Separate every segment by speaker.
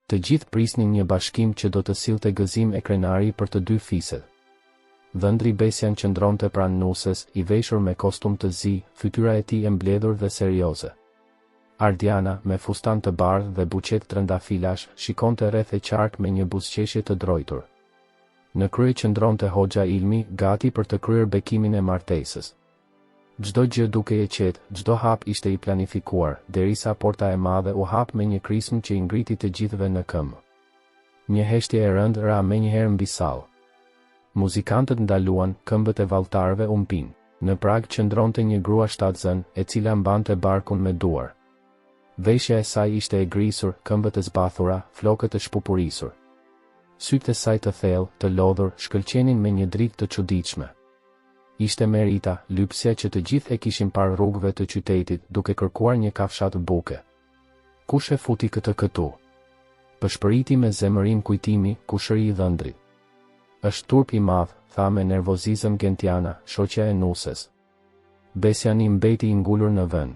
Speaker 1: Të gjithë prisnin një bashkim që do të sillte gëzim e krenari për të dy fiset. Dhëndri Besian qëndronte pranë nuses, i veshur me kostum të zi, fytyra e tij e mbledhur dhe serioze. Ardiana, me fustan të bardhë dhe buqet trëndafilash, shikonte rreth e qark me një buzëqeshje të drojtur. Në krye qëndronte Hoxha Ilmi, gati për të kryer bekimin e martesës. Çdo gjë duke e qetë, çdo hap ishte i planifikuar, derisa porta e madhe u hap me një krism që i ngriti të gjithëve në këmbë. Një heshtje e rëndë ra menjëherë mbi sallë. Muzikantët ndaluan, këmbët e valltarëve u mpin. Në prag qëndronte një grua shtatzën, e cila mbante barkun me duar. Veshja e saj ishte e grisur, këmbët e zbathura, flokët e shpupurisur. Sytë e saj të thellë, të lodhur, shkëlqenin me një dritë të çuditshme. Ishte Merita, lypsja që të gjithë e kishin parë rrugëve të qytetit, duke kërkuar një kafshat buke. Kush e futi këtë këtu? Pëshpëriti me zemërim kujtimi, kushëri i dhëndrit. Është turp i madh, tha me nervozizëm Gentiana, shoqja e nuses. Besiani mbeti i ngulur në vend.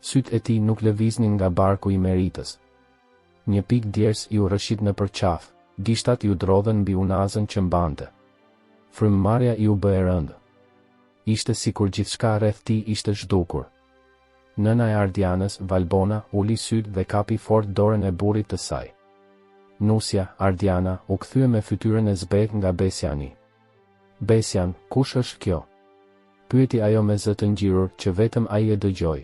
Speaker 1: Sytë e tij nuk lëviznin nga barku i Meritës. Një pikë djers i u rrëshit në përqaf, gishtat i u drodhen mbi unazën që mbante. Frymëmarrja i u bë e rëndë. Ishte sikur gjithçka rreth tij ishte zhdukur. Nëna e Ardianës, Valbona, uli syt dhe kapi fort dorën e burrit të saj. Nusja, Ardiana, u kthye me fytyrën e zbet nga Besiani. Besian, kush është kjo? Pyeti ajo me zë të ngjirur që vetëm ai e dëgjoi.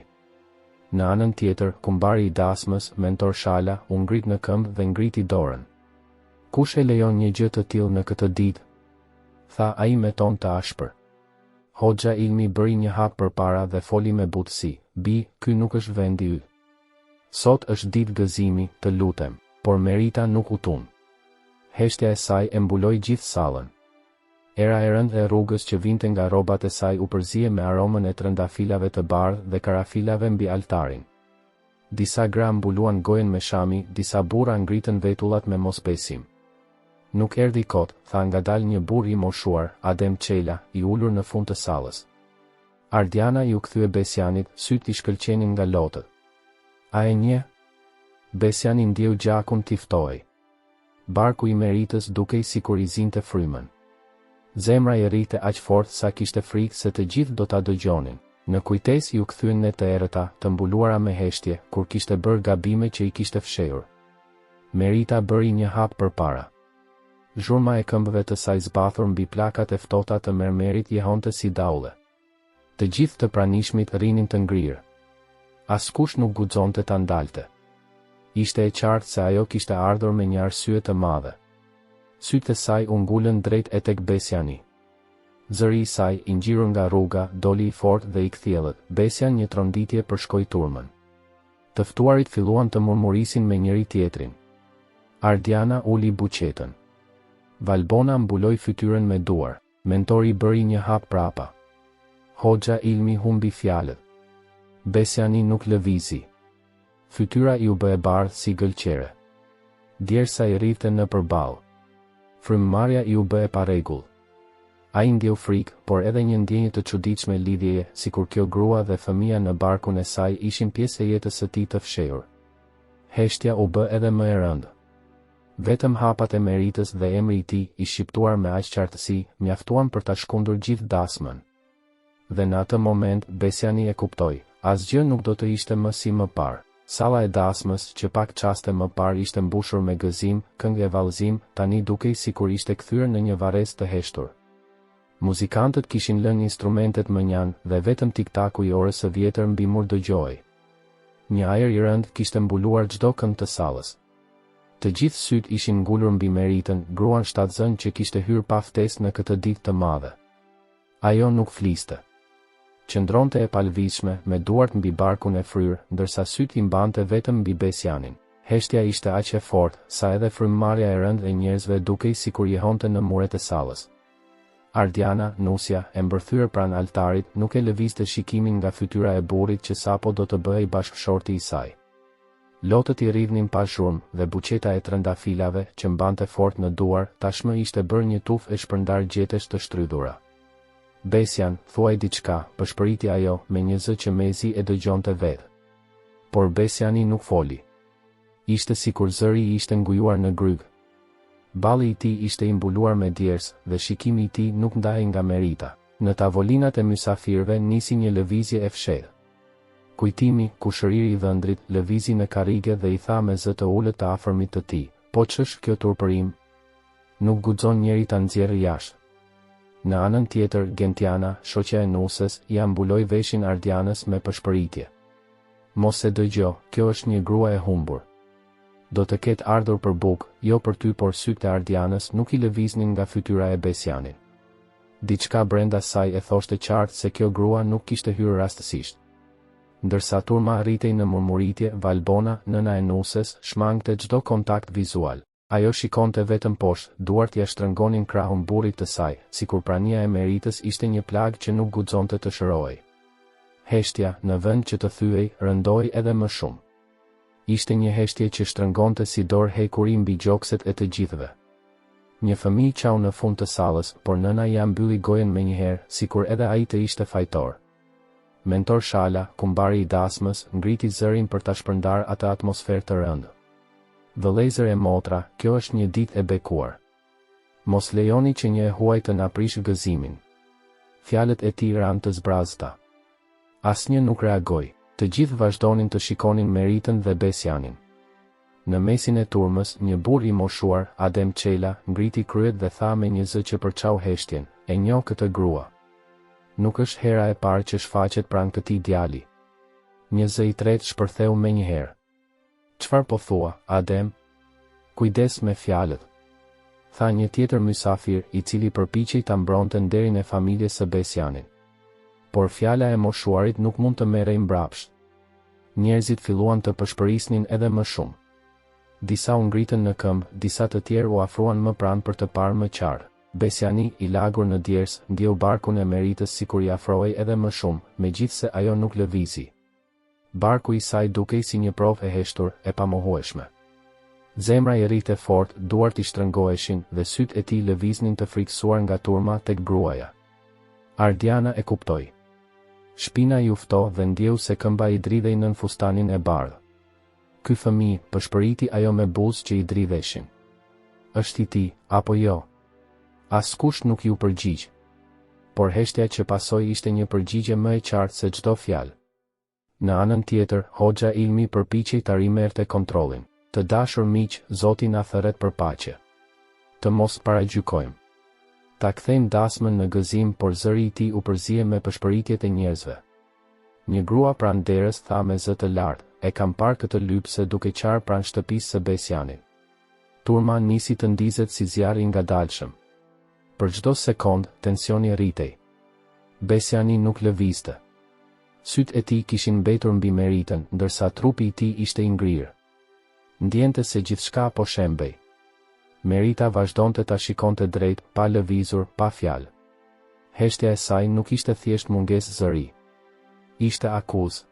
Speaker 1: Në anën tjetër, kumbari i dasmës, mentor Shala, u ngrit në këmbë dhe ngriti dorën. Kush e lejon një gjë të tillë në këtë ditë? Tha ai me ton të ashpër. Hoxha Ilmi bëri një hap përpara dhe foli me butësi. Bi, ky nuk është vendi yt. Sot është ditë gëzimi, të lutem. Por Merita nuk u tun. Heshtja e saj e mbuloi gjithë sallën. Era e rëndë e rrugës që vinte nga rrobat e saj u përzije me aromën e trëndafilave të bardhë dhe karafilave mbi altarin. Disa gra mbuluan gojen me shami, disa burra ngritën vetullat me mosbesim. Nuk erdhi kot, tha ngadalë një burr i moshuar, Adem Çela, i ulur në fund të sallës. Ardiana i u kthye Besianit, syt i shkëlqenin nga lotët. A e njeh? Besiani ndjeu gjakun t'i ftohej. Barku i Meritës dukej sikur i zinte frymën. Zemra i rrite aq fort sa kishte frikë se të gjithë do ta dëgjonin. Në kujtesë u kthyen ne të errëta, të mbuluara me heshtje, kur kishte bërë gabime që i kishte fshehur. Merita bëri një hap përpara. Zhurma e këmbëve të saj zbathur mbi plakat e ftohta të mermerit jehonte si daulle. Të gjithë të pranishmit rrinin të ngrirë. Askush nuk guxonte ta ndalte. Ishte e qartë se ajo kishte ardhur me një arsye të madhe. Sytë e saj u ngulën drejt e tek Besiani. Zëri i saj, i ngjirur nga rruga, doli i fortë dhe i kthjellët. Besian një tronditje përshkoi turmën. Të ftuarit filluan të murmurisin me njëri tjetrin. Ardiana uli buqetën. Valbona mbuloi fytyrën me duar. Mentori bëri një hap prapa. Hoxha Ilmi humbi fjalët. Besiani nuk lëvizi. Fytyra i u bë e bardhë si gëlqere. Djersa i rrifte në përballë. Frymëmarrja i u bë e parregull. Ai ndjeu frikë, por edhe një ndjenjë të çuditshme lidhjeje, sikur kjo grua dhe fëmia në barkun e saj ishin pjesë e jetës së tij të fshehur. Heshtja u bë edhe më e rëndë. Vetëm hapat e Meritës dhe emri i tij, i shqiptuar me aq qartësi, mjaftuan për ta shkundur gjithë dasmën. Dhe në atë moment Besiani e kuptoi, asgjë nuk do të ishte më si më parë. Salla e dasmës, që pak çaste më parë ishte mbushur me gëzim, këngë e vallëzim, tani dukej sikur ishte kthyer në një varrezë të heshtur. Muzikantët kishin lënë instrumentet mënjan dhe vetëm tiktaku i orës së vjetër mbi mur dëgjohej. Një ajër i rënd kishte mbuluar çdo kënd të sallës. Të gjithë syt ishin ngulur mbi Meritën, gruan shtatzën që kishte hyrë pa ftesë në këtë ditë të madhe. Ajo nuk fliste. Qëndronte e palvizshme, me duart mbi barkun e fryrë, ndërsa syt i mbante vetëm mbi Besianin. Heshtja ishte aq e fortë, sa edhe frymëmarrja e rëndë e njerëzve dukej sikur jehonte në muret e sallës. Ardiana, nusja, e mbërthyer pranë altarit, nuk e lëvizte shikimin nga fytyra e burrit që sapo do të bëhej bashkëshorti i saj. Lotët i rrivnin pa zhurmë dhe buqeta e trëndafilave, që mbante fort në duar, tashmë ishte bërë një tufë e shpërndar gjetesh të shtrydhura. Besian, thuaj diçka, përshpëriti ajo, me një zë që mezi e dëgjonte vetë. Por Besiani nuk foli. Ishte sikur zëri i ishte ngujuar në gryg. Balli i tij ishte i mbuluar me djersë dhe shikimi i tij nuk ndahej nga Merita. Në tavolinat e mysafirëve nisi një lëvizje e fshehtë. Kujtimi, kushëriri i dhëndrit, lëvizi në karrige dhe i tha me zë të ulët të afërmit të tij: "Po ç'është kjo turpërim? Nuk guxon njeri ta nxjerrë jashtë." Në anën tjetër, Gentiana, shoqja e Nusës, ia mbuloi veshin Ardianës me pëshpëritje. "Mos e dëgjo, kjo është një grua e humbur. Do të ketë ardhur për bukë, jo për ty." Por sytë e Ardianës nuk i lëviznin nga fytyra e Besianit. Diçka brenda saj e thoshte qartë se kjo grua nuk kishte hyrë rastësisht. Ndërsa turma arritej në murmuritje, Valbona, nëna e Nusës, shmangte çdo kontakt vizual. Ajo shikonte vetëm poshtë, duart ja shtrëngonin krahun burrit të saj, sikur prania e Meritës ishte një plagë që nuk guxonte të shërohej. Heshtja, në vend që të thyej, rëndoi edhe më shumë. Ishte një heshtje që shtrëngonte si dorë hekuri mbi gjokset e të gjithëve. Një fëmijë qau në fund të sallës, por nëna ia mbylli gojen menjëherë, sikur edhe ai të ishte fajtor. Mentor Shala, kumbari i dasmës, ngriti zërin për ta shpërndar atë atmosferë të rëndë. "Vëllezër e motra, kjo është një ditë e bekuar. Mos lejoni që një e huaj të na prish gëzimin." Fjalët e tij ranë të zbrazta. Asnjë nuk reagoi. Të gjithë vazhdonin të shikonin Meritën dhe Besianin. Në mesin e turmës, një burr i moshuar, Adem Çela, ngriti kryet dhe tha me një zë që përçau heshtjen: "E njoh këtë grua. Nuk është hera e parë që shfaqet pranë këtij djali." Një zë i tretë shpërtheu menjëherë: "Çfarë po thua, Adem? Kujdes me fjalët," tha një tjetër mysafir, i cili përpiqej ta mbronte nderin e familjes së Besianit. Por fjala e moshuarit nuk mund të merrej mbrapsht. Njerëzit filluan të pëshpërisnin edhe më shumë. Disa u ngritën në këmbë, disa të tjerë u afruan më pranë për të parë më qartë. Besiani, i lagur në djersë, ndjeu barkun e Meritës sikur i afrohej edhe më shumë, megjithse ajo nuk lëvizi. Barku i saj dukej si një provë e heshtur, e pamohueshme. Zemra i rrite fort, duart i shtrëngoheshin dhe sytë e tij lëviznin të frikësuar nga turma tek gruaja. Ardiana e kuptoi. Shpina i ufto dhe ndjeu se këmba i dridhej nën fustanin e bardhë. "Ky fëmijë," pëshpëriti ajo me buzë që i dridheshin. "Është i tij, apo jo?" Askush nuk ju përgjigj. Por heshtja që pasoi ishte një përgjigje më e qartë se çdo fjalë. Në anën tjetër, Hoxha Ilmi përpiqej ta rimerte kontrollin. "Të dashur miq, Zoti na thërret për paqe. Të mos paragjykojmë. Ta kthejmë dasmën në gëzim." Por zëri i tij u përzihe me pëshpëritjet e njerëzve. Një grua pranë derës tha me zë të lartë: "E kam parë këtë lypse duke qarë pranë shtëpisë së Besianit." Turma nisi të ndizet si zjarri i ngadalshëm. Për çdo sekond, tensioni rritej. Besiani nuk lëvizte. Sytë e tij kishin mbetur mbi Meritën, ndërsa trupi i tij ishte i ngrirë. Ndjente se gjithçka po shembej. Merita vazhdonte ta shikonte drejt, pa lëvizur, pa fjalë. Heshtja e saj nuk ishte thjesht mungesë zëri. Ishte akuzë.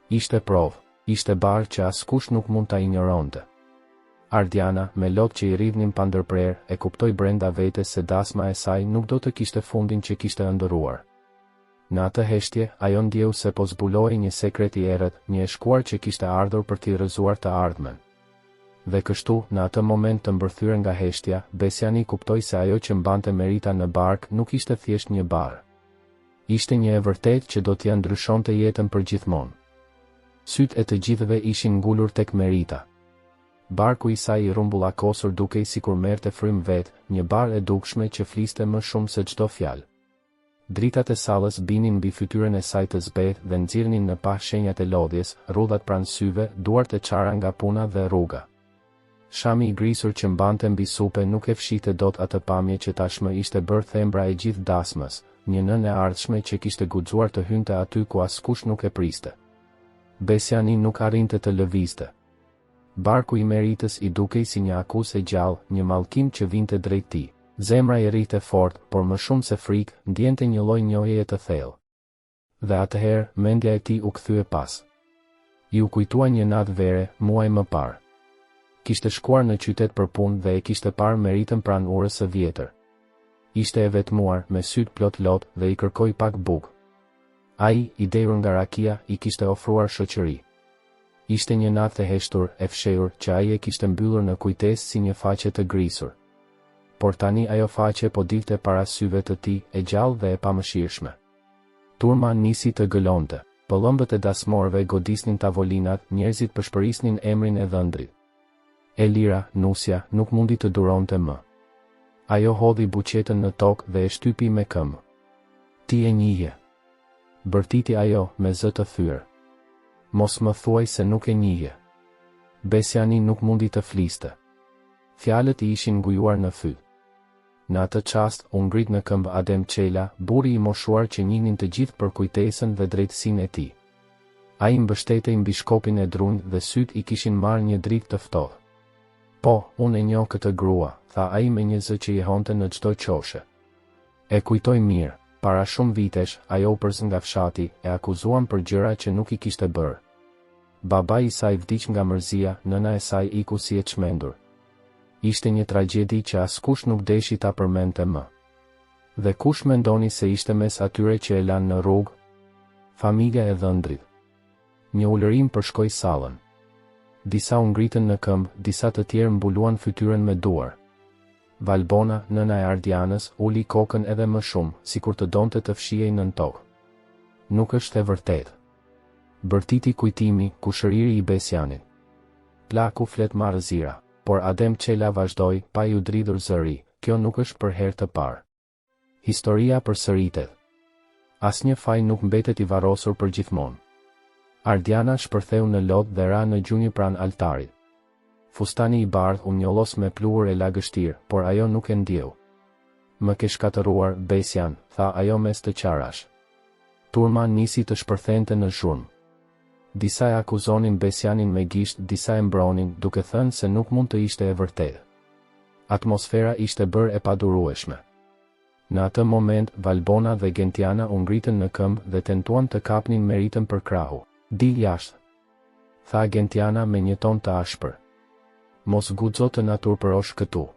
Speaker 1: Ishte provë, ishte barë që askush nuk mund ta injoronte. Ardiana, me lot që i rridhnin pa ndërprerë, e kuptoi brenda vetes se dasma e saj nuk do të kishte fundin që kishte ëndërruar. Në atë heshtje, ajo ndjeu se po zbuloi një sekret i errët, një e shkuar që kishte ardhur për t'i rrëzuar të ardhmen. Dhe kështu, në atë moment të mbërthyer nga heshtja, Besiani kuptoi se ajo që mbante Merita në bark nuk ishte thjesht një barë. Ishte një e vërtetë që do t'ia ndryshonte jetën përgjithmonë. Sytë e të gjithëve ishin ngulur tek Merita. Barku i saj i rrumbullakosur dukej sikur merrte frym vet, një barë e dukshme që fliste më shumë se çdo fjalë. Dritat e sallës binin mbi fytyrën e saj të zbehtë dhe nxirrnin në pa shenjat e lodhjes, rrudhat pranë syve, duart e çara nga puna dhe rruga. Shami i grisur që mbante mbi supe nuk e fshihte dot atë pamje që tashmë ishte bërë thembra e gjithë dasmës, një nënë e ardhshme që kishte guxuar të hynte aty ku askush nuk e priste. Besiani nuk arrinte të lëvizte. Barku i Meritës i dukej si një akuzë e gjallë, një mallkim që vinte drejt tij. Zemra i rrite fort, por më shumë se frikë, ndjente një lloj njohjeje të thellë. Dhe atëherë, mendja e tij u kthye pas. I u kujtua një natë vere, muaj më parë. Kishte shkuar në qytet për punë dhe e kishte parë Meritën pranë urës së vjetër. Ishte e vetmuar, me sytë plot lot dhe i kërkoi pak bukë. Ai, i derur nga rakia, i kishte ofruar shoqëri. Ishte një natë e heshtur, e fshehur, që ai e kishte mbyllur në kujtesë si një faqe të grisur. Por tani ajo faqe po dilte para syve të tij, e gjallë dhe e pamëshirshme. Turma nisi të gëlonte. Pëllëmbët e dasmorëve godisnin tavolinat, njerëzit përshpërisnin emrin e dhëndrit. Elira, nusja, nuk mundi të duronte më. Ajo hodhi buqetën në tokë dhe e shtypi me këmbë. Ti e njihje. Bërtiti ajo me zë të thyrë. Mos më thuaj se nuk e njihje. Besiani nuk mundi të fliste. Fjalët i ishin ngujuar në fy. Në atë çast u ngrit në këmbë Adem Çela, burri i moshuar që njihnin të gjithë për kujtesën dhe drejtësinë e tij. Ai mbështetej mbi shkopin e drunj dhe syt i kishin marrë një dritë të ftohtë. Po, unë e njoh këtë grua, tha ai me një zë që i honte në çdo qoshe. E kujtoj mirë, para shumë vitesh, ajo u përzë nga fshati, e akuzuan për gjëra që nuk i kishte bërë. Babai i saj vdiq nga mërzia, nëna e saj iku si e çmendur. Ishte një tragjedi që askush nuk deshi ta përmendte më. Dhe kush mendoni se ishte mes atyre që e lanë në rrugë? Familja e dhëndrit. Një ulërim përshkoi sallën. Disa u ngritën në këmbë, disa të tjerë mbuluan fytyrën me duar. Valbona, nëna e Ardianës, uli kokën edhe më shumë, sikur të donte të fshihej nën tokë. Nuk është e vërtetë. Bërtiti kujtimi, kushëriri i Besianit. Plaku flet marrëzira. Por Adem Çela vazhdoi, pa ju dridhur zëri, kjo nuk është për herë të parë. Historia përsëritet. Asnjë faj nuk mbetet i varrosur për gjithmonë. Ardiana shpërtheu në lot dhe ra në gjunjë pranë altarit. Fustani i bardhë u njollos me pluhur e lagështir, por ajo nuk e ndjeu. Më ke shkatëruar, Besian, tha ajo mes të qarash. Turma nisi të shpërthente në zhurmë. Disa e akuzonin Besianin me gisht, disa e mbronin, duke thënë se nuk mund të ishte e vërtetë. Atmosfera ishte bërë e padurueshme. Në atë moment, Valbona dhe Gentiana u ngritën në këmbë dhe tentuan të kapnin Meritën për krahu. Dil jashtë, tha Gentiana me një ton të ashpër. Mos guxo të naturpërosh këtu.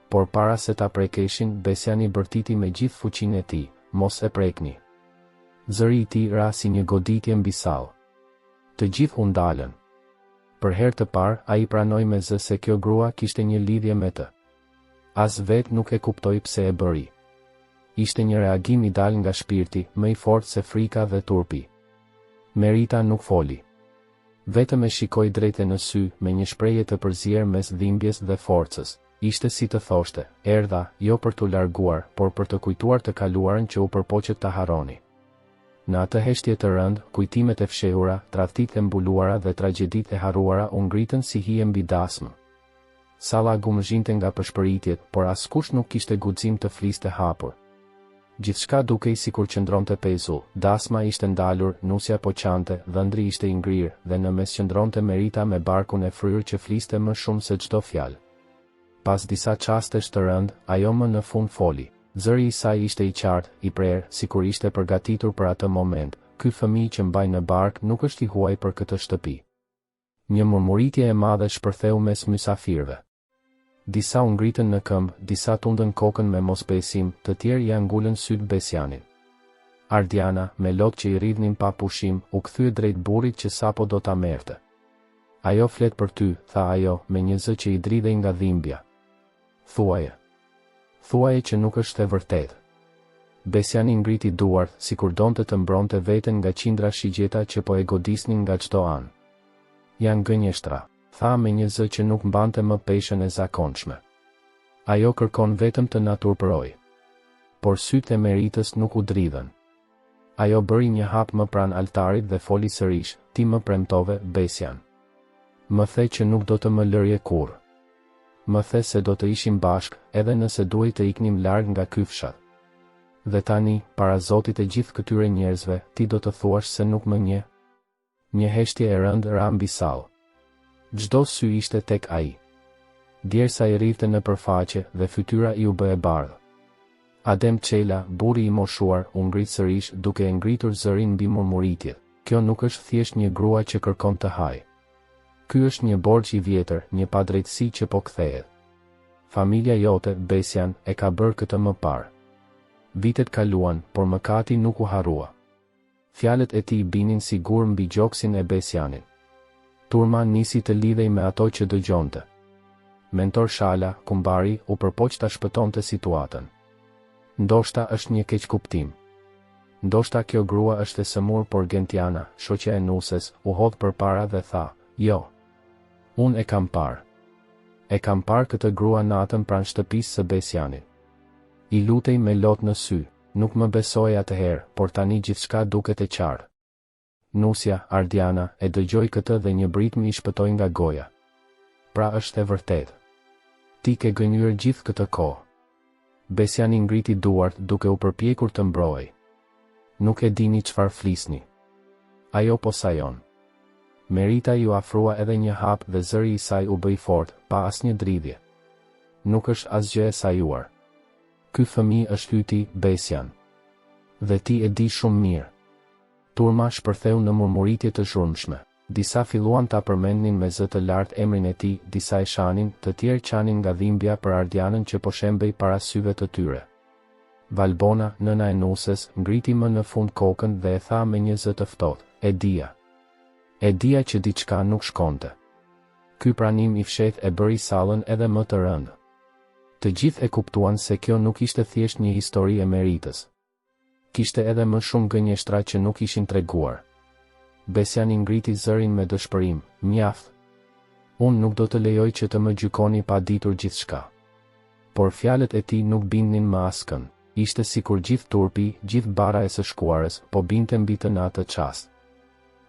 Speaker 1: Por para se ta prekeshin, Besiani bërtiti me gjithë fuqinë e tij, mos e prekni. Zëri i tij ra si një goditje mbi sallë. Të gjithë u ndalën. Për herë të parë, ai pranoi me zë se kjo grua kishte një lidhje me të. As vetë nuk e kuptoi pse e bëri. Ishte një reagim i dal nga shpirti, më i fortë se frika dhe turpi. Merita nuk foli. Vetëm e shikoi drejtë në sy, me një shprehje të përzier mes dhimbjes dhe forcës. Ishte si të thoshte, erdha, jo për t'u larguar, por për të kujtuar të kaluarën që u përpoqet ta harroni. Në atë heshtje të rëndë, kujtimet e fshehura, tradhtitë e mbuluara dhe tragjeditë e harruara u ngritën si hije mbi dasmë. Salla gumëzhinte nga përshpëritjet, por askush nuk kishte guxim të fliste hapur. Gjithçka dukej sikur qëndronte pezull, dasma ishte ndalur, nusja po qante, dhëndri ishte i ngrirë, dhe në mes qëndronte Merita me barkun e fryrë që fliste më shumë se çdo fjalë. Pas disa çastesh të rëndë, ajo më në fund foli. Zëri i saj ishte i qartë, i prerë, sikur ishte përgatitur për atë moment. Ky fëmijë që mbaj në bark nuk është i huaj për këtë shtëpi. Një murmuritje e madhe shpërtheu mes mysafirëve. Disa u ngritën në këmbë, disa tundën kokën me mosbesim, të tjerë ja ngulën syt Besianit. Ardiana, me lot që i rridhnin pa pushim, u kthye drejt burrit që sapo do ta merrte. Ajo flet për ty, tha ajo, me një zë që i dridhej nga dhimbja. Thuaje. Thuaje që nuk është e vërtetë. Besiani ngriti duart, sikur donte të mbronte veten nga qindra shigjeta që po e godisnin nga çdo anë. Janë gënjeshtra, tha me një zë që nuk mbante më peshën e zakonshme. Ajo kërkon vetëm të naturpëroj. Por sytë e Meritës nuk u dridhen. Ajo bëri një hap më pranë altarit dhe foli sërish, ti më premtove, Besian. Më the që nuk do të më lërje kurrë. Më the se do të ishim bashkë, edhe nëse duhej të iknim larg nga ky fshat. Dhe tani, para Zotit e gjithë këtyre njerëzve, ti do të thuash se nuk më njeh? Një heshtje e rëndë ra mbi sallë. Çdo sy ishte tek ai. Djersa i rrifte në përfaqe dhe fytyra i u bë e bardhë. Adem Çela, burri i moshuar, u ngrit sërish duke e ngritur zërin mbi murmuritjet. Kjo nuk është thjesht një grua që kërkon të hajë. Ky është një borxh i vjetër, një padrejtësi që po kthehet. Familja jote, Besian, e ka bërë këtë më parë. Vitet kaluan, por mëkati nuk u harrua. Fjalët e tij binin si gur mbi gjoksin e Besianit. Turma nisi të lidhej me ato që dëgjonte. Mentor Shala, kumbari, u përpoq ta shpëtonte situatën. Ndoshta është një keq kuptim. Ndoshta kjo grua është e sëmur, por Gentiana, shoqja e Nuses, u hodh përpara dhe tha, jo. Unë e kam parë. E kam parë këtë grua natën pranë shtëpisë së Besianit. I lutej me lot në sy, nuk më besoj atëherë, por tani gjithçka duket e qartë. Nusja, Ardiana, e dëgjoi këtë dhe një britmë i shpëtoi nga goja. Pra është e vërtetë. Ti ke gënjur gjithë këtë kohë. Besiani ngriti duart duke u përpjekur të mbrojë. Nuk e dini çfarë flisni. Ajo po sajon. Merita ju afrua edhe një hap dhe zëri i saj u bëi fort, pa asnjë dridhje. Nuk është asgjë e sajuar. Ky fëmijë është hyti, Besian. Dhe ti e di shumë mirë. Turma shpërtheu në murmuritje të zhurmshme. Disa filluan ta përmendnin me zë të lartë emrin e tij, disa e shanin, të tjerë qanin nga dhimbja për Ardianën që po shembej para syve të tyre. Valbona, nëna e Nuses, ngriti më në fund kokën dhe e tha me një zë të ftohtë, e dija. E dija që diçka nuk shkonte. Ky pranim i fshehtë e bëri sallën edhe më të rëndë. Të gjithë e kuptuan se kjo nuk ishte thjesht një histori e Meritës. Kishte edhe më shumë gënjeshtra që nuk ishin treguar. Besiani ngriti zërin me dëshpërim, mjaft. Unë nuk do të lejoj që të më gjykoni pa ditur gjithçka. Por fjalët e tij nuk bindnin më askën. Ishte sikur gjithë turpi, gjithë bara e së shkuarës, po binte mbi të në atë çast.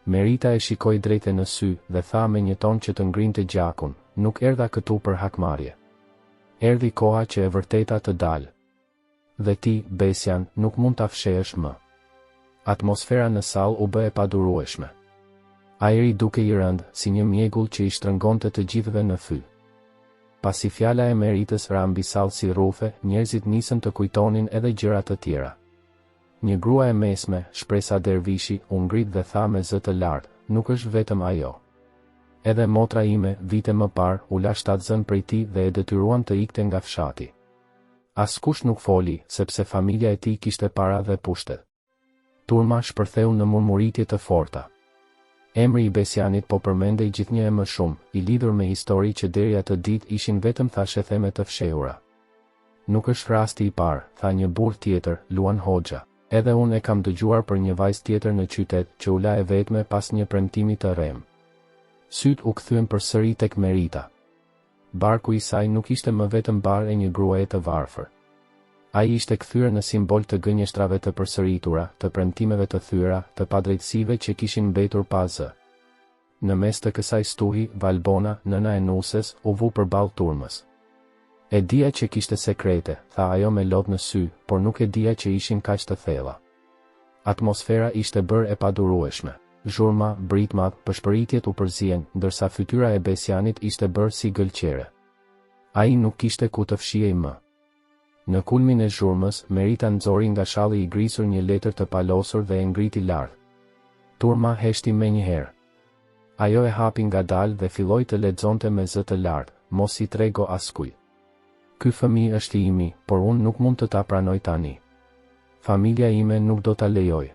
Speaker 1: Merita e shikoi drejte në sy dhe tha me një ton që të ngrinte gjakun, nuk erdha këtu për hakmarrje. Erdhi koha që e vërteta të dalë. Dhe ti, Besian, nuk mund ta fshehësh më. Atmosfera në sallë u bë e padurueshme. Ajri duke i rënd, si një mjegull që i shtrëngonte të gjithëve në fy. Pasi fjala e Meritës ra mbi sallë si rrufe, njerëzit nisën të kujtonin edhe gjëra të tjera. Një grua e mesme, shpresa dervishi, u ngrit dhe tha me zë të lartë, nuk është vetëm ajo. Edhe motra ime, vite më parë, u la 7 zën prej tij dhe e detyruan të ikte nga fshati. Askush nuk foli, sepse familja e tij kishte para dhe pushtet. Turma shpërtheu në murmuritje të forta. Emri i Besianit po përmendej gjithnjë e më shumë, i lidhur me histori që deri atë ditë ishin vetëm thashetheme të fshehura. Nuk është rasti i parë, tha një burr tjetër, Luan Hoxha. Edhe unë e kam dëgjuar për një vajzë tjetër në qytet që u la e vetme pas një premtimi të rrem. Syt u kthyen përsëri tek Merita. Barku i saj nuk ishte më vetëm bar e një gruaje të varfër. Ai ishte kthyer në simbol të gënjeshtrave të përsëritura, të premtimeve të thyera, të padrejtësive që kishin mbetur pa zë. Në mes të kësaj stuhi, Valbona, nëna e Nuses, u vu përballë Turmës. E dija që kishte sekrete, tha ajo me lot në sy, por nuk e dija që ishin kaq të thella. Atmosfera ishte bërë e padurueshme. Zhurma, britmat, pëshpëritjet u përzien, ndërsa fytyra e Besianit ishte bërë si gëlqere. Ai nuk kishte ku të fshihej më. Në kulmin e zhurmës, Merita nxori nga shalli i grisur një letër të palosur dhe e ngriti lart. Turma heshti menjëherë. Ajo e hapi ngadalë dhe filloi të lexonte me zë të lartë, mos i trego askujt. Ky fëmijë është i imi, por unë nuk mund të ta pranoj tani. Familja ime nuk do ta lejoj.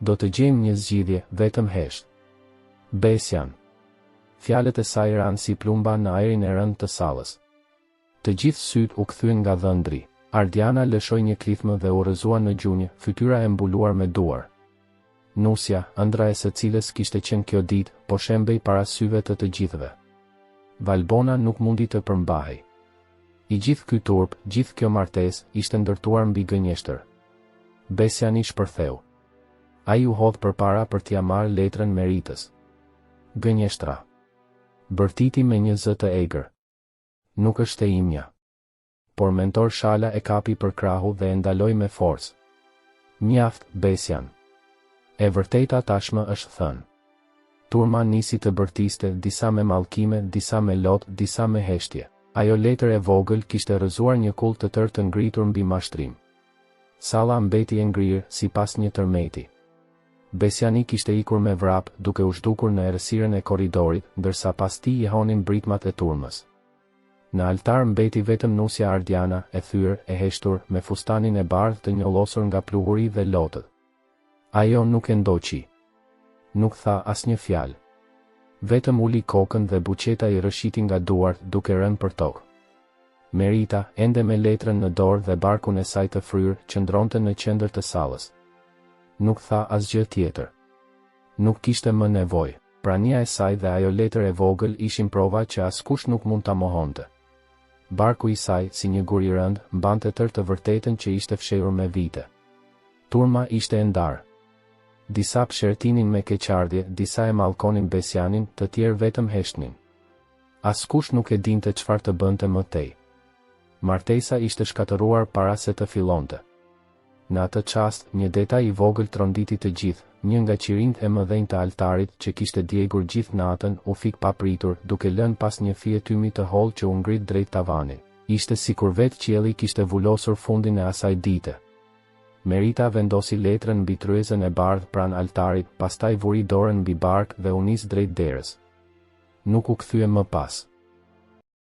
Speaker 1: Do të gjejmë një zgjidhje, vetëm hesht. Besian. Fjalët e saj ranë si plumba në ajrin e rënd të sallës. Të gjithë syt u kthyen nga dhëndri. Ardiana lëshoi një klithmë dhe u rrëzua në gjunjë, fytyra e mbuluar me duar. Nusja, ëndra e së cilës kishte qenë kjo ditë, po shembej para syve të gjithëve. Valbona nuk mundi të përmbahej. I gjithë ky turp, gjithë kjo martesë, ishte ndërtuar mbi gënjeshtër. Besiani shpërtheu. Ai u hodh përpara për t'ia marrë letrën Meritës. Gënjeshtra. Bërtiti me një zë të egër. Nuk është e imja. Por mentor Shala e kapi për krahu dhe e ndaloi me forcë. Mjaft, Besian. E vërteta tashmë është thënë. Turma nisi të bërtiste, disa me mallkime, disa me lot, disa me heshtje. Ajo letër e vogël kishte rrëzuar një kull të tërë të ngritur mbi mashtrim. Salla mbeti e ngrirë sipas një tërmeti. Besiani kishte ikur me vrap, duke u zhdukur në errësirën e korridorit, ndërsa pas tij i honin britmat e turmës. Në altar mbeti vetëm nusja Ardiana, e thyrë, e heshtur, me fustanin e bardhë të njollosur nga pluhuri dhe lotët. Ajo nuk e ndoqi. Nuk tha asnjë fjalë. Vetëm uli kokën dhe buqeta i rëshiti nga duart duke rënë për tokë. Merita, ende me letrën në dorë dhe barkun e saj të fryrë, qëndronte në qendër të sallës. Nuk tha asgjë tjetër. Nuk kishte më nevojë. Prania e saj dhe ajo letër e vogël ishin prova që askush nuk mund ta mohonte. Barku i saj, si një gur i rënd, mbante tërë të vërtetën që ishte fshehur me vite. Turma ishte e ndarë. Disa pshertinin me keqardhje, disa e mallkonin Besianin, të tjerë vetëm heshtnin. Askush nuk e dinte çfarë të bënte më tej. Martesa ishte shkatëruar para se të fillonte. Në atë çast, një detaj i vogël tronditi të gjithë, një nga qirinjtë e mëdhenj të altarit që kishte djegur gjithë natën u fik papritur, duke lënë pas një fije tymi të hollë që u ngrit drejt tavanit. Ishte sikur vetë qielli kishte vulosur fundin e asaj dite. Merita vendosi letrën mbi tryezën e bardhë pranë altarit, pastaj vuri dorën mbi bark dhe u nis drejt derës. Nuk u kthye më pas.